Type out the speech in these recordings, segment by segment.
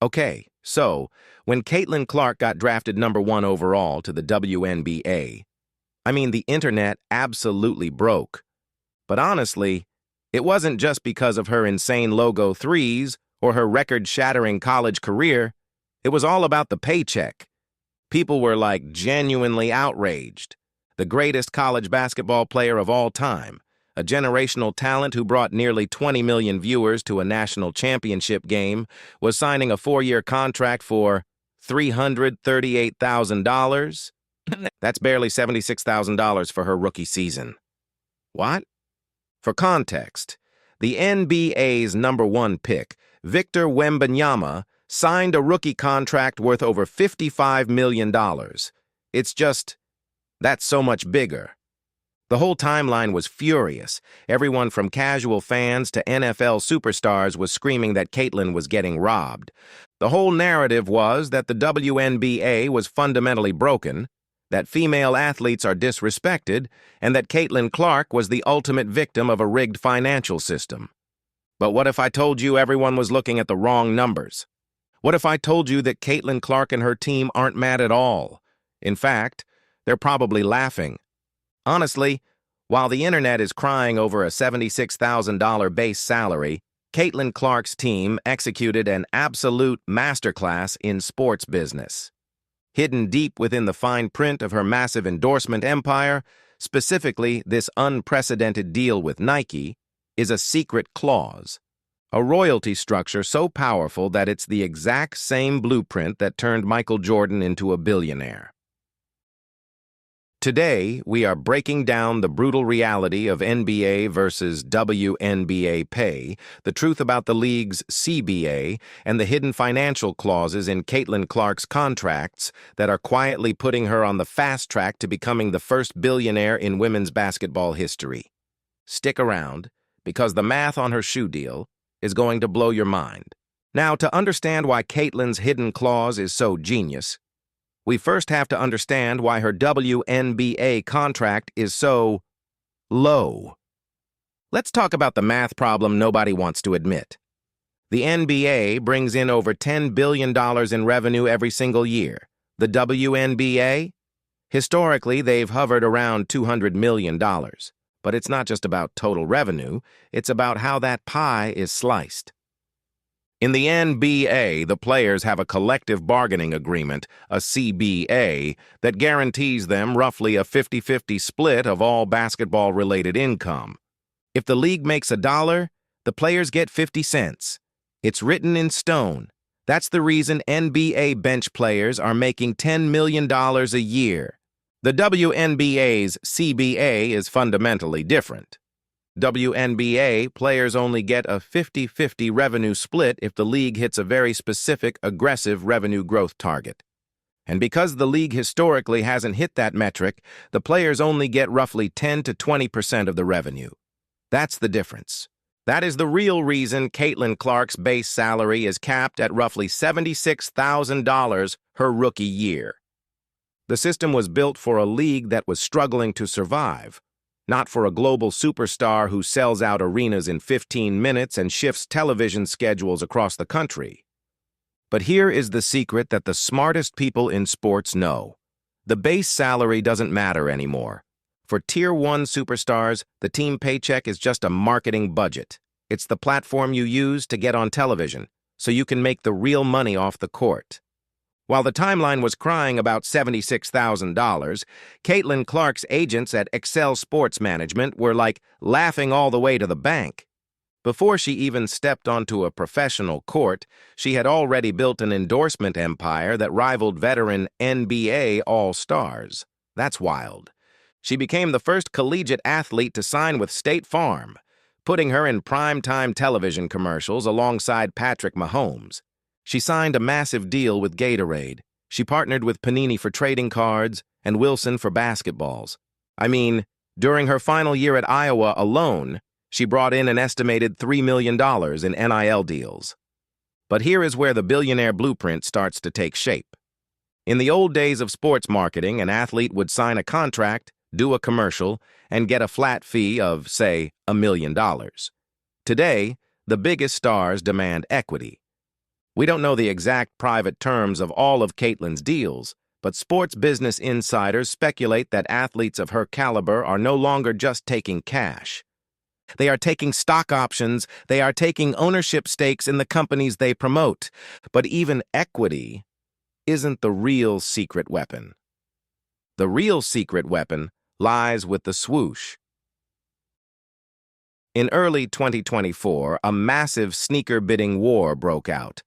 Okay, so when Caitlin Clark got drafted #1 overall to the WNBA, the internet absolutely broke. But honestly, it wasn't just because of her insane logo threes or her record-shattering college career. It was all about the paycheck. People were like genuinely outraged. The greatest college basketball player of all time, a generational talent who brought nearly 20 million viewers to a national championship game, was signing a 4-year contract for $338,000. That's barely $76,000 for her rookie season. What? For context, the NBA's #1 pick, Victor Wembanyama, signed a rookie contract worth over $55 million. That's so much bigger. The whole timeline was furious. Everyone from casual fans to NFL superstars was screaming that Caitlin was getting robbed. The whole narrative was that the WNBA was fundamentally broken, that female athletes are disrespected, and that Caitlin Clark was the ultimate victim of a rigged financial system. But what if I told you everyone was looking at the wrong numbers? What if I told you that Caitlin Clark and her team aren't mad at all? In fact, they're probably laughing. Honestly, while the internet is crying over a $76,000 base salary, Caitlin Clark's team executed an absolute masterclass in sports business. Hidden deep within the fine print of her massive endorsement empire, specifically this unprecedented deal with Nike, is a secret clause. A royalty structure so powerful that it's the exact same blueprint that turned Michael Jordan into a billionaire. Today, we are breaking down the brutal reality of NBA versus WNBA pay, the truth about the league's CBA, and the hidden financial clauses in Caitlin Clark's contracts that are quietly putting her on the fast track to becoming the first billionaire in women's basketball history. Stick around, because the math on her shoe deal is going to blow your mind. Now, to understand why Caitlin's hidden clause is so genius, we first have to understand why her WNBA contract is so low. Let's talk about the math problem nobody wants to admit. The NBA brings in over $10 billion in revenue every single year. The WNBA? Historically, they've hovered around $200 million. But it's not just about total revenue, it's about how that pie is sliced. In the NBA, the players have a collective bargaining agreement, a CBA, that guarantees them roughly a 50-50 split of all basketball-related income. If the league makes $1, the players get 50 cents. It's written in stone. That's the reason NBA bench players are making $10 million a year. The WNBA's CBA is fundamentally different. WNBA players only get a 50-50 revenue split if the league hits a very specific, aggressive revenue growth target. And because the league historically hasn't hit that metric, the players only get roughly 10 to 20% of the revenue. That's the difference. That is the real reason Caitlin Clark's base salary is capped at roughly $76,000 her rookie year. The system was built for a league that was struggling to survive, not for a global superstar who sells out arenas in 15 minutes and shifts television schedules across the country. But here is the secret that the smartest people in sports know. The base salary doesn't matter anymore. For Tier 1 superstars, the team paycheck is just a marketing budget. It's the platform you use to get on television, so you can make the real money off the court. While the timeline was crying about $76,000, Caitlin Clark's agents at Excel Sports Management were laughing all the way to the bank. Before she even stepped onto a professional court, she had already built an endorsement empire that rivaled veteran NBA All-Stars. That's wild. She became the first collegiate athlete to sign with State Farm, putting her in primetime television commercials alongside Patrick Mahomes. She signed a massive deal with Gatorade. She partnered with Panini for trading cards and Wilson for basketballs. During her final year at Iowa alone, she brought in an estimated $3 million in NIL deals. But here is where the billionaire blueprint starts to take shape. In the old days of sports marketing, an athlete would sign a contract, do a commercial, and get a flat fee of, say, $1 million. Today, the biggest stars demand equity. We don't know the exact private terms of all of Caitlyn's deals, but sports business insiders speculate that athletes of her caliber are no longer just taking cash. They are taking stock options, they are taking ownership stakes in the companies they promote. But even equity isn't the real secret weapon. The real secret weapon lies with the swoosh. In early 2024, a massive sneaker bidding war broke out.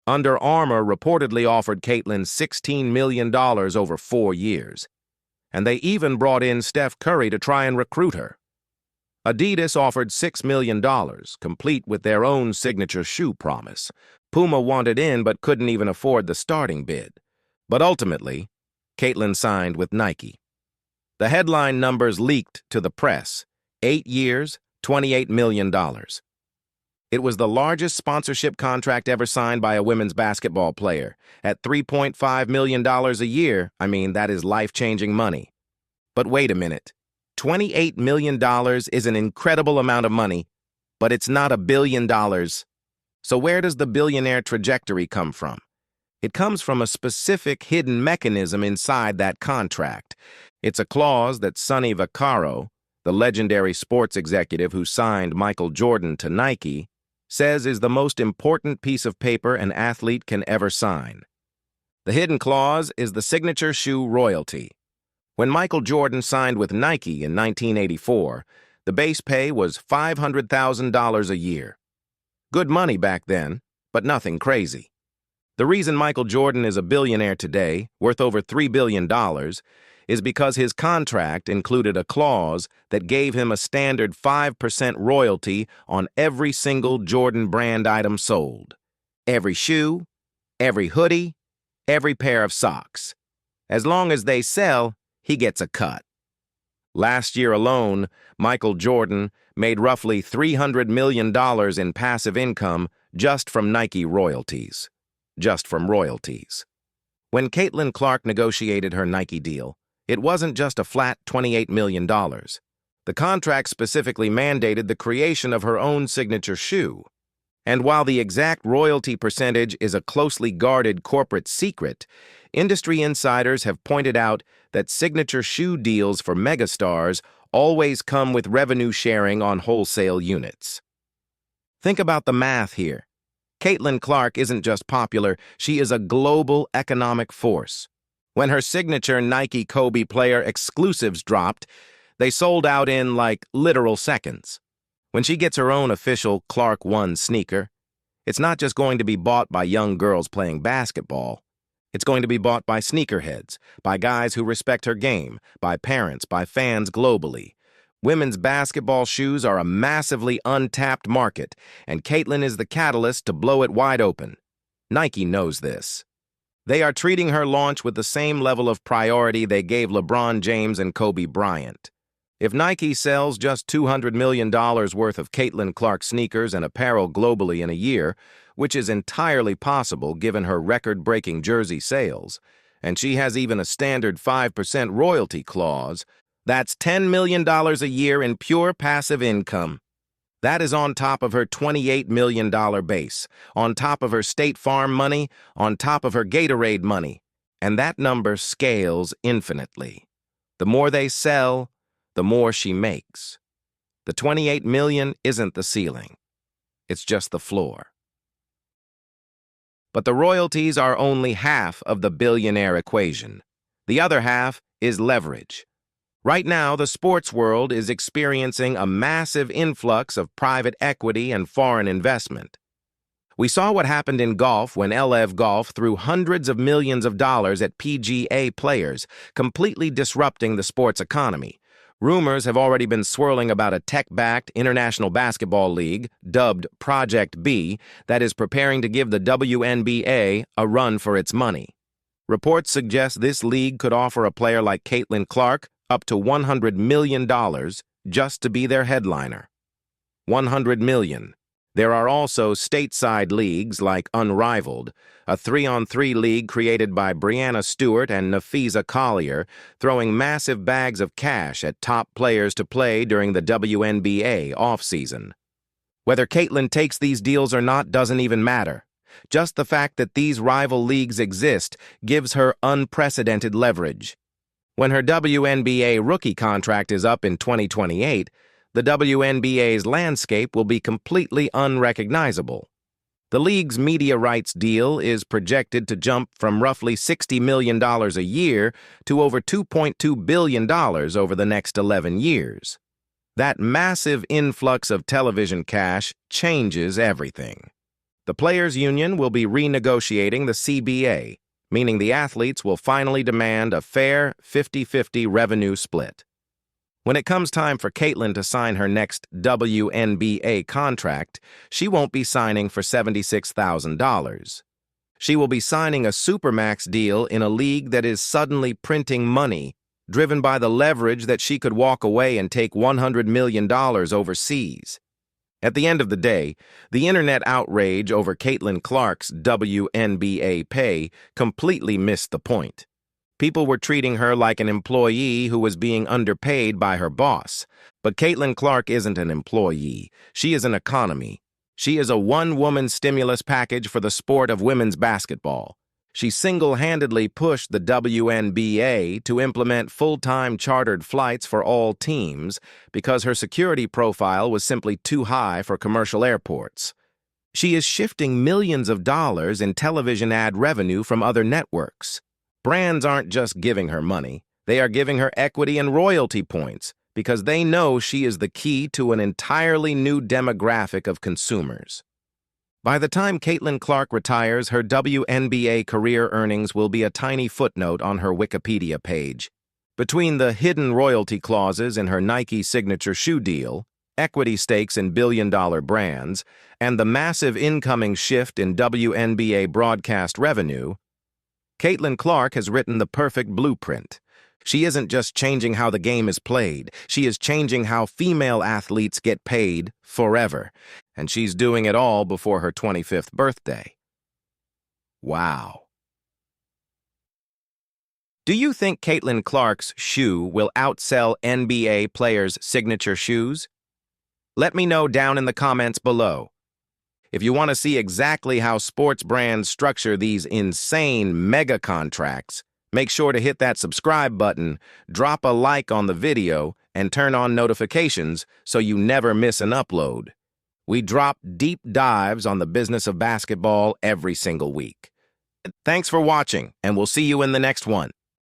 Under Armour reportedly offered Caitlyn $16 million over 4 years. And they even brought in Steph Curry to try and recruit her. Adidas offered $6 million, complete with their own signature shoe promise. Puma wanted in but couldn't even afford the starting bid. But ultimately, Caitlyn signed with Nike. The headline numbers leaked to the press: 8 years, $28 million. It was the largest sponsorship contract ever signed by a women's basketball player. At $3.5 million a year, that is life-changing money. But wait a minute. $28 million is an incredible amount of money, but it's not $1 billion. So where does the billionaire trajectory come from? It comes from a specific hidden mechanism inside that contract. It's a clause that Sonny Vaccaro, the legendary sports executive who signed Michael Jordan to Nike, says is the most important piece of paper an athlete can ever sign. The hidden clause is the signature shoe royalty. When Michael Jordan signed with Nike in 1984, the base pay was $500,000 a year. Good money back then, but nothing crazy. The reason Michael Jordan is a billionaire today, worth over $3 billion, is because his contract included a clause that gave him a standard 5% royalty on every single Jordan brand item sold. Every shoe, every hoodie, every pair of socks. As long as they sell, he gets a cut. Last year alone, Michael Jordan made roughly $300 million in passive income just from Nike royalties. Just from royalties. When Caitlin Clark negotiated her Nike deal, it wasn't just a flat $28 million. The contract specifically mandated the creation of her own signature shoe. And while the exact royalty percentage is a closely guarded corporate secret, industry insiders have pointed out that signature shoe deals for megastars always come with revenue sharing on wholesale units. Think about the math here. Caitlin Clark isn't just popular, she is a global economic force. When her signature Nike Kobe player exclusives dropped, they sold out in, literal seconds. When she gets her own official Clark 1 sneaker, it's not just going to be bought by young girls playing basketball. It's going to be bought by sneakerheads, by guys who respect her game, by parents, by fans globally. Women's basketball shoes are a massively untapped market, and Caitlin is the catalyst to blow it wide open. Nike knows this. They are treating her launch with the same level of priority they gave LeBron James and Kobe Bryant. If Nike sells just $200 million worth of Caitlin Clark sneakers and apparel globally in a year, which is entirely possible given her record-breaking jersey sales, and she has even a standard 5% royalty clause, that's $10 million a year in pure passive income. That is on top of her $28 million base, on top of her State Farm money, on top of her Gatorade money, and that number scales infinitely. The more they sell, the more she makes. The $28 million isn't the ceiling. It's just the floor. But the royalties are only half of the billionaire equation. The other half is leverage. Right now, the sports world is experiencing a massive influx of private equity and foreign investment. We saw what happened in golf when LV Golf threw hundreds of millions of dollars at PGA players, completely disrupting the sports economy. Rumors have already been swirling about a tech-backed international basketball league, dubbed Project B, that is preparing to give the WNBA a run for its money. Reports suggest this league could offer a player like Caitlin Clark up to $100 million just to be their headliner. $100 million. There are also stateside leagues like Unrivaled, a 3-on-3 league created by Brianna Stewart and Nafisa Collier, throwing massive bags of cash at top players to play during the WNBA offseason. Whether Caitlin takes these deals or not doesn't even matter. Just the fact that these rival leagues exist gives her unprecedented leverage. When her WNBA rookie contract is up in 2028, the WNBA's landscape will be completely unrecognizable. The league's media rights deal is projected to jump from roughly $60 million a year to over $2.2 billion over the next 11 years. That massive influx of television cash changes everything. The Players' Union will be renegotiating the CBA, meaning the athletes will finally demand a fair 50-50 revenue split. When it comes time for Caitlin to sign her next WNBA contract, she won't be signing for $76,000. She will be signing a Supermax deal in a league that is suddenly printing money, driven by the leverage that she could walk away and take $100 million overseas. At the end of the day, the internet outrage over Caitlin Clark's WNBA pay completely missed the point. People were treating her like an employee who was being underpaid by her boss. But Caitlin Clark isn't an employee. She is an economy. She is a one-woman stimulus package for the sport of women's basketball. She single-handedly pushed the WNBA to implement full-time chartered flights for all teams because her security profile was simply too high for commercial airports. She is shifting millions of dollars in television ad revenue from other networks. Brands aren't just giving her money. They are giving her equity and royalty points because they know she is the key to an entirely new demographic of consumers. By the time Caitlin Clark retires, her WNBA career earnings will be a tiny footnote on her Wikipedia page. Between the hidden royalty clauses in her Nike signature shoe deal, equity stakes in billion-dollar brands, and the massive incoming shift in WNBA broadcast revenue, Caitlin Clark has written the perfect blueprint. She isn't just changing how the game is played, she is changing how female athletes get paid forever. And she's doing it all before her 25th birthday. Wow. Do you think Caitlin Clark's shoe will outsell NBA players' signature shoes? Let me know down in the comments below. If you want to see exactly how sports brands structure these insane mega contracts, make sure to hit that subscribe button, drop a like on the video, and turn on notifications so you never miss an upload. We drop deep dives on the business of basketball every single week. Thanks for watching, and we'll see you in the next one.